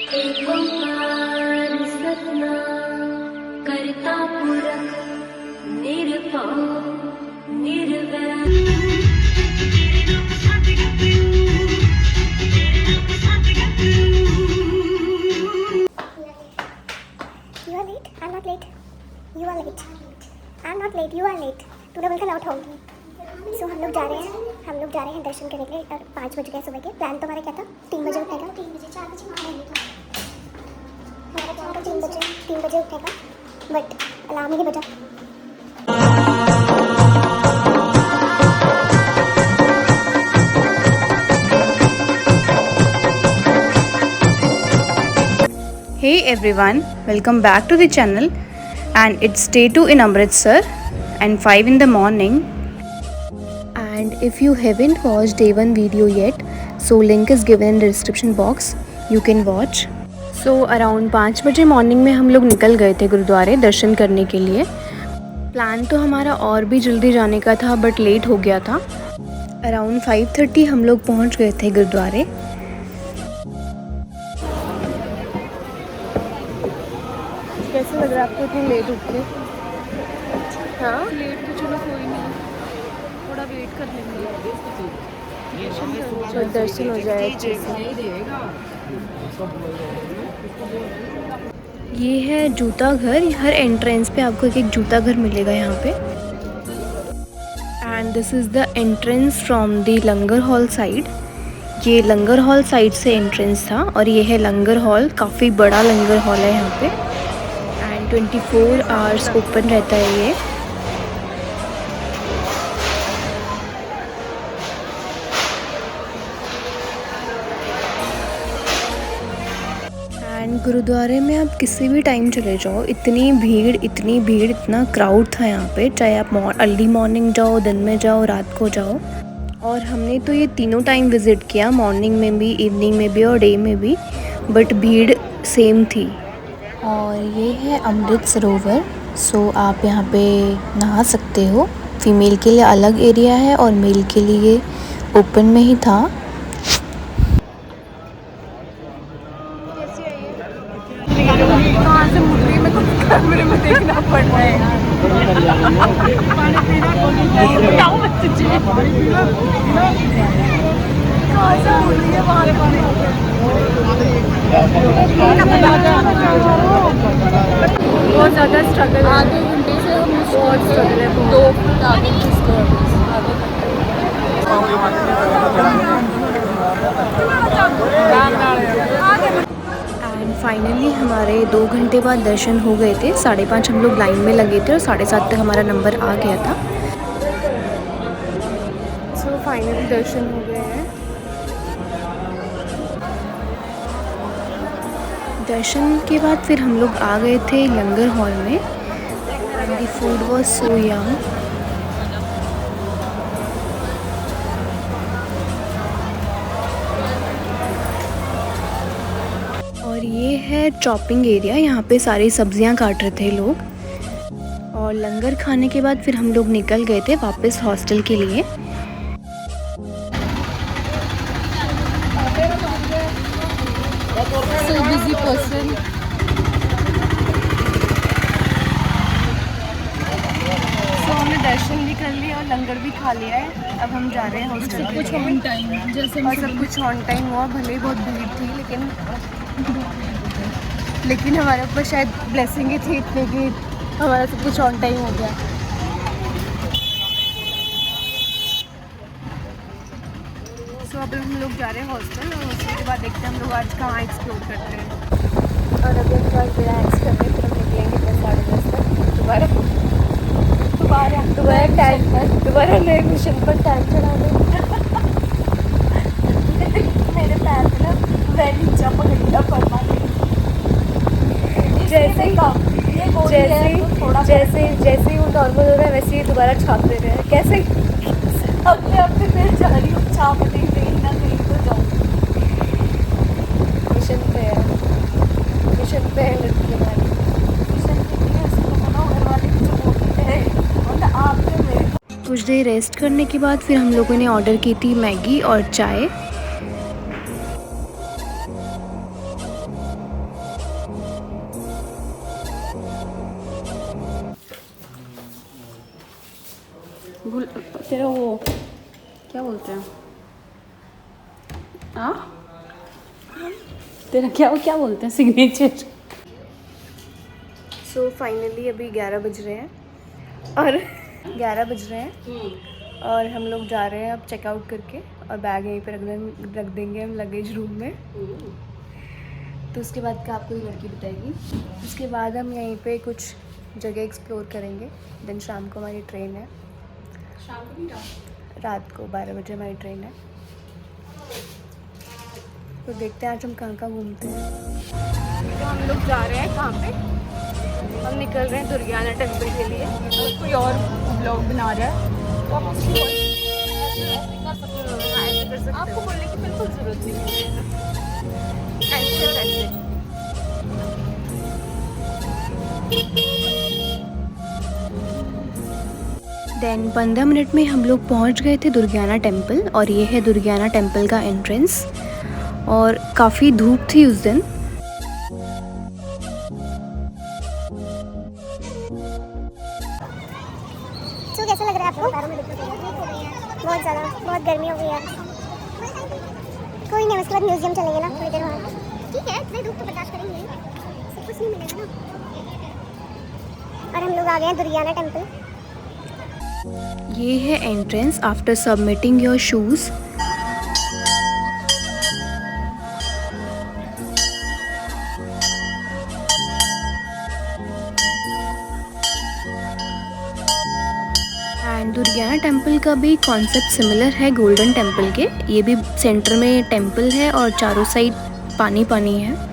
एक ओंकार सतनाम करता पुरख निरभव निर्वैर। You are late. I'm not late. You are late. I'm not late. You are late. तूने बोला था लौट होगी। सो हम लोग जा रहे हैं दर्शन करने के लिए। और 5 बज गए सुबह के। प्लान तो हमारा क्या था? 3 बजे उठने का। 3 बजे 4 बजे हमारा प्लान था 3 बजे उठने का, बट अलार्म ही नहीं बजा। Hey everyone, welcome back to the channel, and it's day 2 in Amritsar and 5 in the morning. And if you haven't watched day 1 video yet, so link is given in the description box, you can watch. So around 5 बजे morning में हम लोग निकल गए थे गुरुद्वारे दर्शन करने के लिए। प्लान तो हमारा और भी जल्दी जाने का था बट लेट हो गया था। अराउंड 5:30 हम लोग पहुंच गए थे गुरुद्वारे। कैसे लग रहा है आपको इतनी लेट उठ के? हाँ लेट तो चलो कोई नहीं, थोड़ा वेट कर लेंगे। तो दर्शन हो जाए अच्छे से। ये है जूता घर। हर एंट्रेंस पे आपको एक जूता घर मिलेगा यहाँ पे। And this is the entrance from the langar hall side. ये लंगर हॉल साइड से एंट्रेंस था और ये है लंगर हॉल। काफ़ी बड़ा लंगर हॉल है यहाँ पे। 24 आवर्स ओपन रहता है ये। एंड गुरुद्वारे में आप किसी भी टाइम चले जाओ, इतनी भीड़, इतना क्राउड था यहाँ पे। चाहे आप अर्ली मॉर्निंग जाओ, दिन में जाओ, रात को जाओ। और हमने तो ये तीनों टाइम विज़िट किया, मॉर्निंग में भी, इवनिंग में भी और डे में भी, बट भीड़ सेम थी। और ये है अमृत सरोवर। सो आप यहाँ पे नहा सकते हो। फीमेल के लिए अलग एरिया है और मेल के लिए ओपन में ही था। कहाँ से मुड़ रही है, मेरे को कैमरे में देखना पड़ रहा है यार। बताओ मत तुझे कहाँ से मुड़ रही है वहाँ बहुत ज़्यादा स्ट्रगल है। आधे घंटे से हम बहुत स्ट्रगल है। 2 फुट आगे एंड फाइनली हमारे 2 घंटे बाद दर्शन हो गए थे। 5:30 हम लोग लाइन में लगे थे और 7:30 तक हमारा नंबर आ गया था। सो फाइनली दर्शन हो गए हैं। दर्शन के बाद फिर हम लोग आ गए थे लंगर हॉल में। And the food was so yum. और ये है चॉपिंग एरिया। यहाँ पे सारी सब्जियाँ काट रहे थे लोग। और लंगर खाने के बाद फिर हम लोग निकल गए थे वापस हॉस्टल के लिए। So busy person. तो हमने दर्शन भी कर लिया और लंगर भी खा लिया है। अब हम जा रहे हैं हॉस्टल। सब कुछ ऑन टाइम जैसे और सब कुछ ऑन टाइम हुआ। भले ही बहुत भीड़ थी लेकिन हमारे ऊपर शायद ब्लेसिंग ही थी इतनी कि हमारा सब कुछ ऑन टाइम हो गया। सो अब हम लोग जा रहे हैं हॉस्टल और हॉस्टल के बाद देखते हैं हम लोग आज कहाँ एक्सप्लोर करते हैं। और अभी हम थोड़ा रिलैक्स करके फिर हम निकलेंगे 10-10:30 तक दोबारा नए मिशन पर टाइम चढ़ाने। मेरे पैर में ना वैली जंप गई परमानेंट। जैसे ही वो नॉर्मल हो रहा है वैसे ही दोबारा छाप दे रहे हैं। कैसे अपने फिर जा रही हूँ, छाप नहीं कहीं ना कहीं तो जाऊँ। मिशन पे है लड़की हमारी। कुछ देर रेस्ट करने के बाद फिर हम लोगों ने ऑर्डर की थी मैगी और चाय। तेरा वो क्या बोलते हैं तेरा क्या बोलते हैं सिग्नेचर। सो फाइनली अभी 11 बज रहे हैं और 11 बज रहे हैं और हम लोग जा रहे हैं अब चेकआउट करके और बैग यहीं पे रख देंगे हम लगेज रूम में। तो उसके बाद का आपको लड़की बताएगी। उसके बाद हम यहीं पे कुछ जगह एक्सप्लोर करेंगे। देन शाम को हमारी ट्रेन है। शाम को नहीं, रात को 12 बजे हमारी ट्रेन है। तो देखते हैं आज हम कहाँ घूमते हैं। तो हम लोग जा रहे हैं कहाँ पे, हम निकल रहे हैं दुर्गाना टेम्पल के लिए। और कोई और ब्लॉग बना रहा है तो आप उसकी कर सकते हो। आपको बोलने की बिल्कुल ज़रूरत नहीं है। देन 15 मिनट में हम लोग पहुंच गए थे दुर्गाना टेम्पल और ये है दुर्गाना टेम्पल का एंट्रेंस। और काफ़ी धूप थी उस दिन। तो कैसा लग रहा है आपको? बहुत ज़्यादा, बहुत गर्मी हो गई है। कोई नहीं, उसके बाद म्यूजियम चलेंगे ना थोड़ी देर बाद। ठीक है, इतने धूप तो बर्दाश्त करेंगे, सब कुछ नहीं मिलेगा ना। और हम लोग आ गए हैं दुर्गाना टेम्पल। ये है entrance after submitting your shoes. And Durgiana Temple का भी कॉन्सेप्ट सिमिलर है गोल्डन टेम्पल के। ये भी सेंटर में टेम्पल है और चारों साइड पानी पानी है।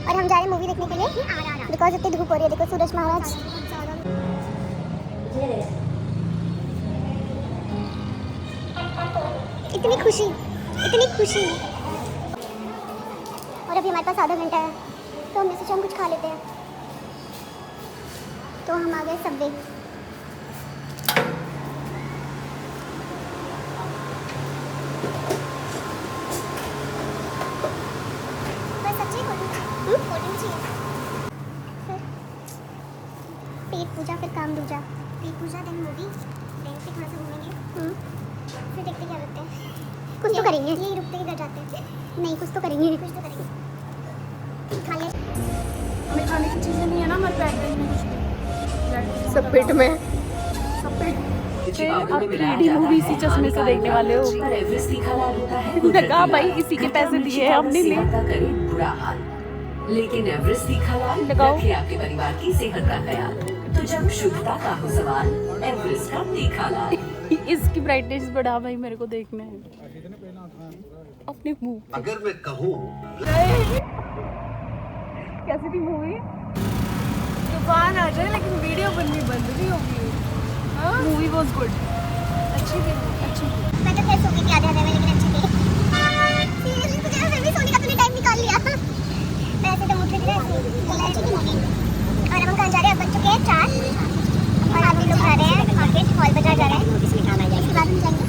और हम जा रहे हैं मूवी देखने के लिए बिकॉज इतनी धूप हो रही है। देखो सूरज महाराज। इतनी खुशी, इतनी खुशी। और अभी हमारे पास आधा घंटा है तो हमने सोचा हम कुछ खा लेते हैं। तो हम आ गए सबवे। पेट पूजा फिर काम दूजा। पेट पूजा देन मूवी, देन फिर थोड़ा सा घूमेंगे, फिर देखते क्या करते हैं। कुछ तो करेंगे, यही रुकते ही घर जाते हैं। नहीं, कुछ तो करेंगे, कुछ तो करेंगे। खा ले। हमें खाने की चीज़ें नहीं है ना हमारे बैग में कुछ सब पेट में सब पेट। आप 3D मूवी इसी चश्मे से देखने वाले हो। कहा भाई इसी के पैसे दिए हैं हमने ले। लेकिन एवरेस्ट तीखा लाल रखे आपके परिवार की सेहत का ख्याल। तो जब शुद्धता का हो सवाल, एवरेस्ट का तीखा लाल। इसकी ब्राइटनेस बढ़ा भाई, मेरे को देखना है अपने मुंह। अगर मैं कहूँ कैसी थी मूवी? तूफान आ जाए लेकिन वीडियो बननी बंद नहीं होगी। मूवी वाज गुड, अच्छी थी, अच्छी। मैं तो फिर सो के आधे आधे में, लेकिन अच्छी थी। सीरियसली मुझे फिर भी सोने का तूने टाइम निकाल लिया। वैसे तो मुझे भी अच्छी थी मूवी। और अब हम कहाँ जा रहे हैं? बज चुके हैं 4 और हम लोग जा रहे हैं मार्केट, हॉल बाजार जा रहे हैं। इसके बाद हम जाएंगे,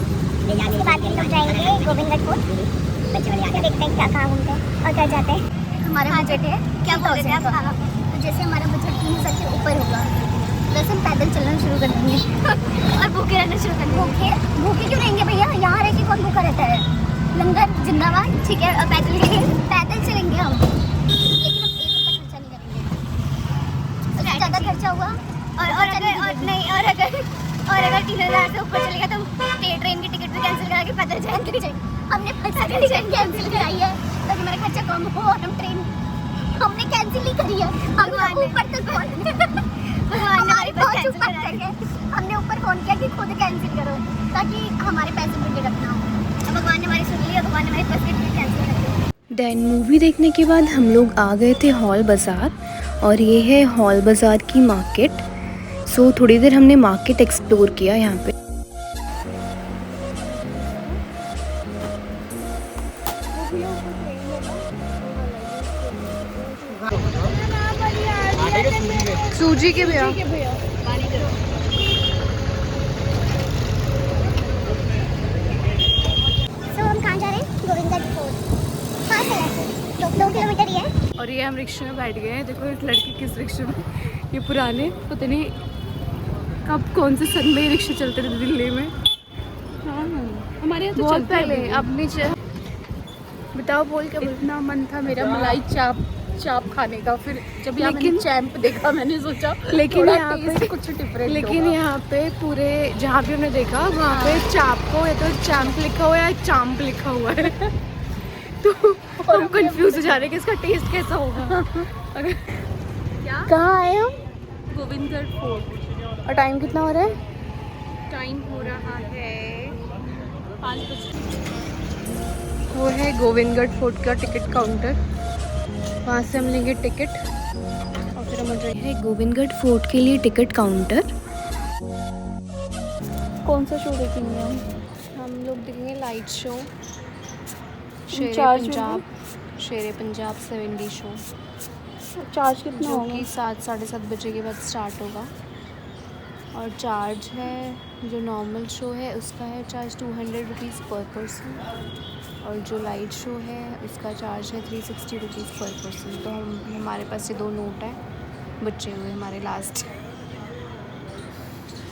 इसके बाद हम लोग जाएंगे गोविंदगढ़ फोर्ट। देखते हैं क्या कहाँ घूमते हैं और क्या जाते हैं। हमारा बजट है क्या बोल रहे हैं आप? तो जैसे हमारा बजट 3,000 के ऊपर होगा बस हम पैदल चलना शुरू कर देंगे और भूखे रहना शुरू कर देंगे। भूखे क्यों रहेंगे भैया? यहाँ रह के कौन भूखा रहता है? लंगर जिंदाबाद, ठीक है। और पैदल चलेंगे हम, लेकिन हम 1 रुपया खर्चा नहीं करेंगे। उससे ज़्यादा खर्चा हुआ और अगर 3000 से ऊपर चलेगा तो ट्रेन की टिकट भी कैंसिल करा के पैदल जाएंगे। हमने पैदल ट्रेन कैंसिल कराई है ताकि हमारा खर्चा कम हो, और हमने कैंसिल ही करी है। भगवान ऊपर तक भगवान ने हमारी बस कैंसिल कराई है। हमने ऊपर फोन किया कि खुद कैंसिल करो ताकि हमारे पैसे पर टिकट ना हो। भगवान ने हमारी सुन ली, भगवान ने हमारी बस की टिकट कैंसिल कर दी। देन मूवी देखने के बाद हम लोग आ गए थे हॉल बाज़ार, और ये है हॉल बाज़ार की मार्केट। सो थोड़ी देर हमने मार्केट एक्सप्लोर किया यहाँ पे। सूजी के भैया हम कहाँ जा रहे हैं? गोविंदगढ़ फोर्ट। पास है वैसे, 2 किलोमीटर ही है। और ये हम रिक्शे में बैठ गए हैं। देखो इस लड़की किस रिक्शे में, ये पुराने पता नहीं कब कौन से सन में ये रिक्शे चलते थे दिल्ली में। हाँ हमारे यहाँ तो बहुत चलते हैं पहले। अब नीचे बताओ, बोल के इतना मन था मेरा मलाई चाप खाने का, फिर जब यहाँ मैंने चैम्प देखा मैंने सोचा लेकिन थोड़ा यहाँ टेस्ट पे कुछ डिफरेंट लेकिन यहाँ पे पूरे जहाँ भी हमने देखा वहाँ पे चाप को या तो चैम्प लिखा हुआ है या चाम्प लिखा हुआ है। तो हम कंफ्यूज हो जा रहे हैं कि इसका टेस्ट कैसा होगा। अगर कहाँ आए हम? गोविंदगढ़ फोर्ट। और टाइम कितना हो रहा है? टाइम हो रहा है 5 बजे। वो है गोविंदगढ़ फोर्ट का टिकट काउंटर, वहाँ से हम लेंगे टिकट और फिर हम रहे हैं गोविंदगढ़ फोर्ट के लिए टिकट काउंटर। कौन सा शो देखेंगे हम लोग देखेंगे लाइट शो, चार्ज शेरे पंजाब 7D शो, चार्ज कितना जो होगा? कि 7 साढ़े 7 बजे के बाद स्टार्ट होगा। और चार्ज है जो नॉर्मल शो है उसका है चार्ज 200 रुपीज़ पर पर्सन, और जो लाइट शो है उसका चार्ज है 360 रुपीज़ पर पर्सन। तो हमारे पास ये 2 नोट हैं बचे हुए हमारे लास्ट।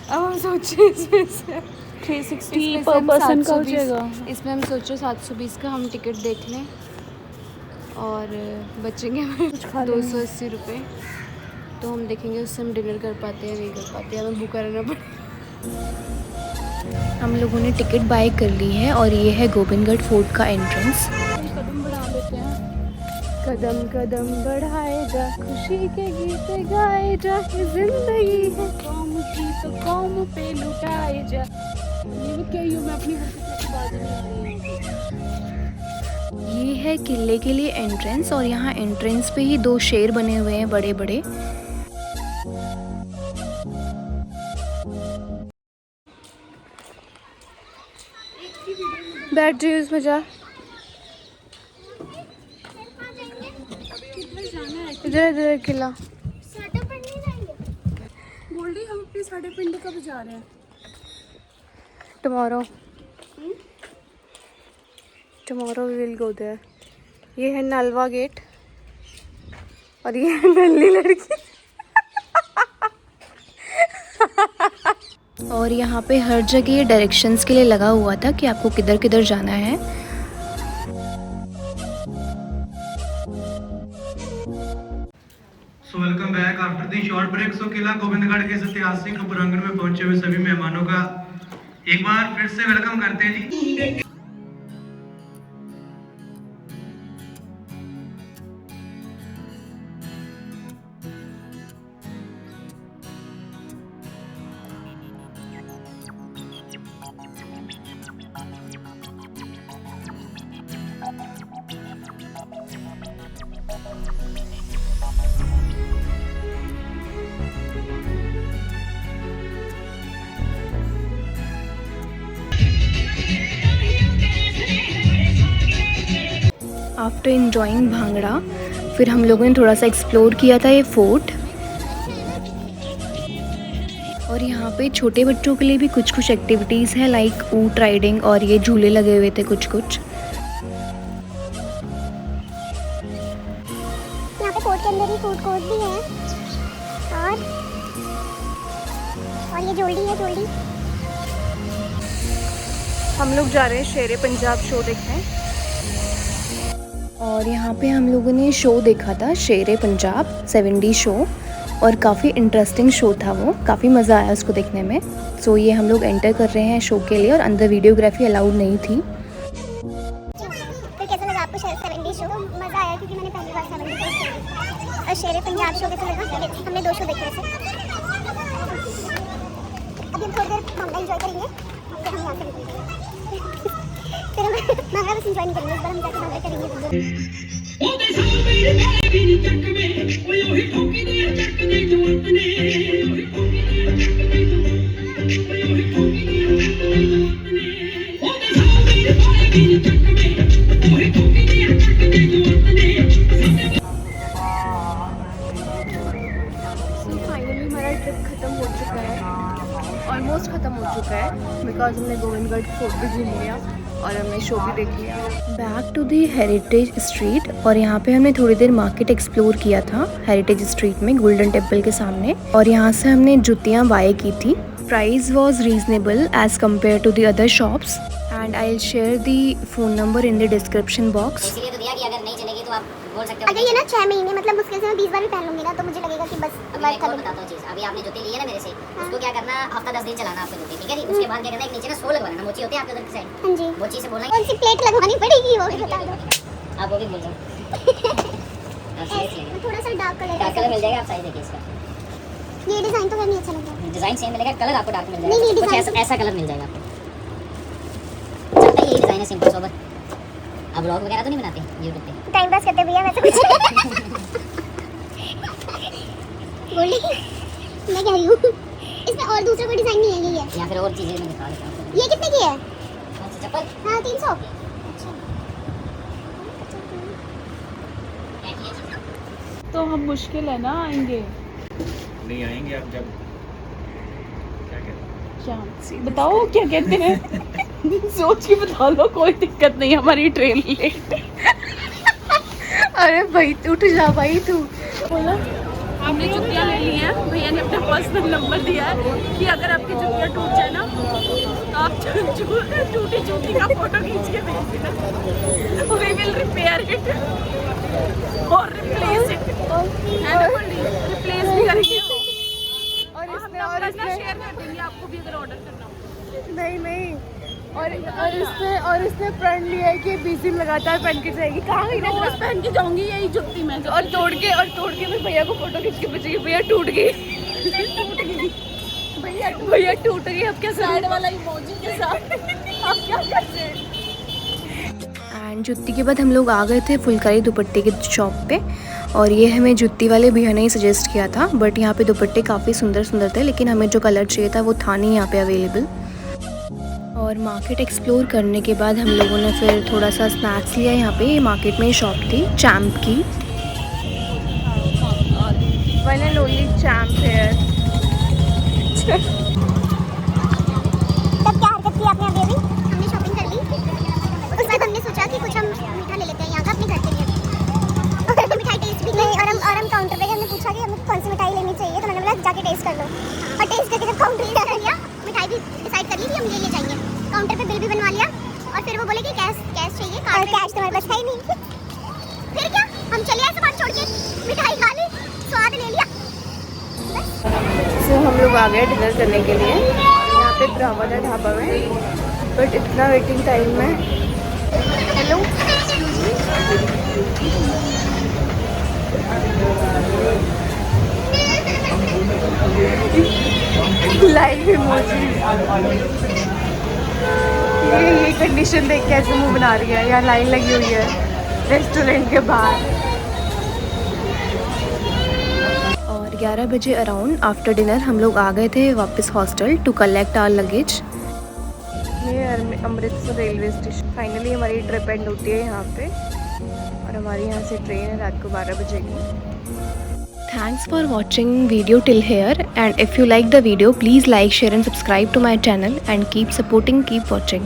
अब हम सोचे इसमें से 360 पर पर्सन का हो जाएगा। इसमें हम सोचे 720 का हम टिकट देख लें और बचेंगे हमें 280 रुपये। तो हम देखेंगे उससे हम डिनर कर पाते हैं नहीं कर पाते, हमें बुक कराना पड़ेगा। हम लोगों ने टिकट बाय कर ली है और ये है गोविंदगढ़ फोर्ट का एंट्रेंस। कदम बढ़ा देते हैं। कदम कदम बढ़ाए जा, खुशी के गीत गाए जा, ये जिंदगी है कौम की तो कौम पे लुटाए जा। ये क्या यूँ मैं अपनी हरकतों की बात नहीं कर रही। ये है किले के लिए एंट्रेंस, और यहाँ एंट्रेंस पे ही 2 शेर बने हुए हैं बड़े बड़े। बैठ जाइए उसमें जा। इधर इधर किला। गोल्डी हम अपनी साढ़े पिंडी कब जा रहे हैं? Tomorrow we will go there. ये है नलवा गेट और ये है नल्ली लड़की। और यहाँ पे हर जगह ये डायरेक्शंस के लिए लगा हुआ था कि आपको किधर किधर जाना है। Welcome back after the short break. So Qila Gobindgarh के इस ऐतिहासिक प्रांगण में पहुंचे हुए सभी मेहमानों का एक बार फिर से वेलकम करते हैं जी। आफ्टर एंजॉइंग भांगड़ा फिर हम लोगों ने थोड़ा सा एक्सप्लोर किया था ये फोर्ट। और यहाँ पे छोटे बच्चों के लिए भी कुछ कुछ एक्टिविटीज़ हैं, लाइक ऊंट राइडिंग, और ये झूले लगे हुए थे कुछ कुछ। यहाँ पे कोर्ट के अंदर ही फूड कोर्ट भी है। और ये जोल्डी है, जोल्डी। हम लोग जा रहे हैं शेरे पंजाब शो देखने। और यहाँ पे हम लोगों ने शो देखा था, शेरे पंजाब 7D शो, और काफ़ी इंटरेस्टिंग शो था वो, काफ़ी मज़ा आया उसको देखने में। सो ये हम लोग एंटर कर रहे हैं शो के लिए और अंदर वीडियोग्राफी अलाउड नहीं थी। तो कैसा लगा आपको 7D शो? मज़ा आया क्योंकि मैंने पहली बार 7D शो देखा। और शेरे पंजाब शो कैसा लगा? हमने 2 शो देखे थे। अभी हम थोड़ी देर मामला एंजॉय करेंगे, फिर हम यहाँ से निकलेंगे। फिर हम मामला बस एंजॉय नहीं करेंगे, इस बार हम जाके मामला करेंगे। फाइनली हमारा ट्रिप ख़त्म हो चुका है, ऑलमोस्ट ख़त्म हो चुका है, बिकॉज हमने गोविंदगढ़ फोर्ट भी घूम लिया और हमने शो भी देख लिया। Back to the heritage street, और यहाँ पे हमने थोड़ी देर मार्केट एक्सप्लोर किया था हेरिटेज स्ट्रीट में गोल्डन टेम्पल के सामने, और यहाँ से हमने जुतियाँ बाय की थी। Price was reasonable as compare to the other shops, and I will share the phone number in the description box. इसीलिए तो दिया कि अगर नहीं चलेगी तो आप बोल सकते हो। अगर ये ना 6 महीने मतलब मुश्किल से मैं 20 बार भी पहन लूँगी ना तो मुझे लगेगा कि बस अभी मैं एक और बताता हूँ चीज़। अभी आपने जूती ली है ना मेरे से, उसको क्या करना, हफ्ता 10 दिन चलाना आपको जूती, ठीक है जी। उसके बाद क्या करना, एक नीचे ना सोल लगवाना, मोची होती है आपके उधर की साइड, हाँ जी। वो चीज़ से बोलना कौन सी प्लेट लगवानी पड़ेगी वो भी बता दो। आप वो भी बोल दो। थोड़ा सा डार्क डार्क कलर मिल जाएगा, आप साइज देखिए इसका। ये डिज़ाइन तो नहीं अच्छा लग रहा है। डिज़ाइन सेम मिलेगा, कलर आपको डार्क मिल नहीं, जाएगा, कुछ डिज़ाइन ऐसा कलर मिल जाएगा आपको। चलता यही डिज़ाइन है, सिंपल सोबर। आप ब्लॉग वगैरह तो नहीं बनाते यूट्यूब पे? टाइम पास करते भैया वैसे कुछ गोल्डी मैं कह रही हूँ इसमें और दूसरा कोई डिज़ाइन नहीं है, यही है या फिर और चीज़ें मैं दिखा देता हूँ। ये कितने की है? कौन सी चप्पल? हाँ 300। तो हम मुश्किल है ना आएंगे? नहीं आएंगे आप जब क्या कहते क्या बताओ क्या कहते हैं? सोच के बता लो, कोई दिक्कत नहीं, हमारी ट्रेन लेट। अरे भाई उठ जा भाई तू। बोलो, हमने जुतियाँ ले ली हैं, भैया ने अपना पर्सनल नंबर दिया है कि अगर आपकी जुतियाँ टूट जाए ना तो आप टूटी जूती का फोटो खींच के भेज देना, वी विल रिपेयर इट और रिप्लेस इट, रिप्लेस भी करेंगे और इसमें शेयर कर देंगे आपको भी अगर ऑर्डर करना हो। नहीं और इसने प्रण लिया है कि 20 दिन लगातार पहन के जाएगी। कहाँ गई? रोज पहन के जाऊंगी यही जुत्ती मैं, और तोड़ के मैं भैया को फोटो खींच के भेजेगी, भैया टूट गई भैया टूट गई। अब क्या साइड वाला इमोजी के साथ अब क्या करते हैं? एंड जुत्ती के बाद हम लोग आ गए थे फुलकारी दुपट्टे की शॉप पे, और ये हमें जुत्ती वाले भैया ने ही सजेस्ट किया था, बट यहाँ पे दुपट्टे काफ़ी सुंदर सुंदर थे, लेकिन हमें जो कलर चाहिए था वो था नहीं यहाँ पे अवेलेबल। और मार्केट एक्सप्लोर करने के बाद हम लोगों ने फिर थोड़ा सा स्नैक्स लिया। यहाँ पे मार्केट में शॉप थी चैम्प की, one and only champ here. तब क्या हरकत की आपने अभी? हमने शॉपिंग कर ली, उसके बाद हमने सोचा कि कुछ हम मीठा ले लेते हैं यहाँ का अपने घर के लिए, और मिठाई टेस्ट भी नहीं, और हम काउंटर पे हमने पूछा कि हमें कौन सी मिठाई लेनी चाहिए, तो मैंने बोला जाके टेस्ट कर लो, और टेस्ट करके जब काउंटर पे लिया मिठाई भी डिसाइड कर ली कि हम ये जाएंगे। काउंटर पे बिल भी बनवा लिया, और फिर वो बोले कि कैश चाहिए, और कैश तुम्हारे पास है ही नहीं। फिर क्या, हम चले आए सामान छोड़ के, मिठाई खा ली, स्वाद ले लिया। सो हम लोग आ गए डिनर करने के लिए यहाँ पे ब्राह्मण ढाबा में, बट इतना वेटिंग टाइम में। हेलो लाइव इमोजी, ये कंडीशन देख के ऐसे मुंह बना रही है, यहाँ लाइन लगी हुई है रेस्टोरेंट के बाहर। और 11 बजे अराउंड आफ्टर डिनर हम लोग आ गए थे वापस hostel to collect our luggage. ये अमृतसर रेलवे स्टेशन, फाइनली हमारी ट्रिप एंड होती है यहाँ पे, और हमारी यहाँ से ट्रेन है रात को 12 बजे की। Thanks for watching video till here, and if you like the video please like, share and subscribe to my channel and keep supporting, keep watching.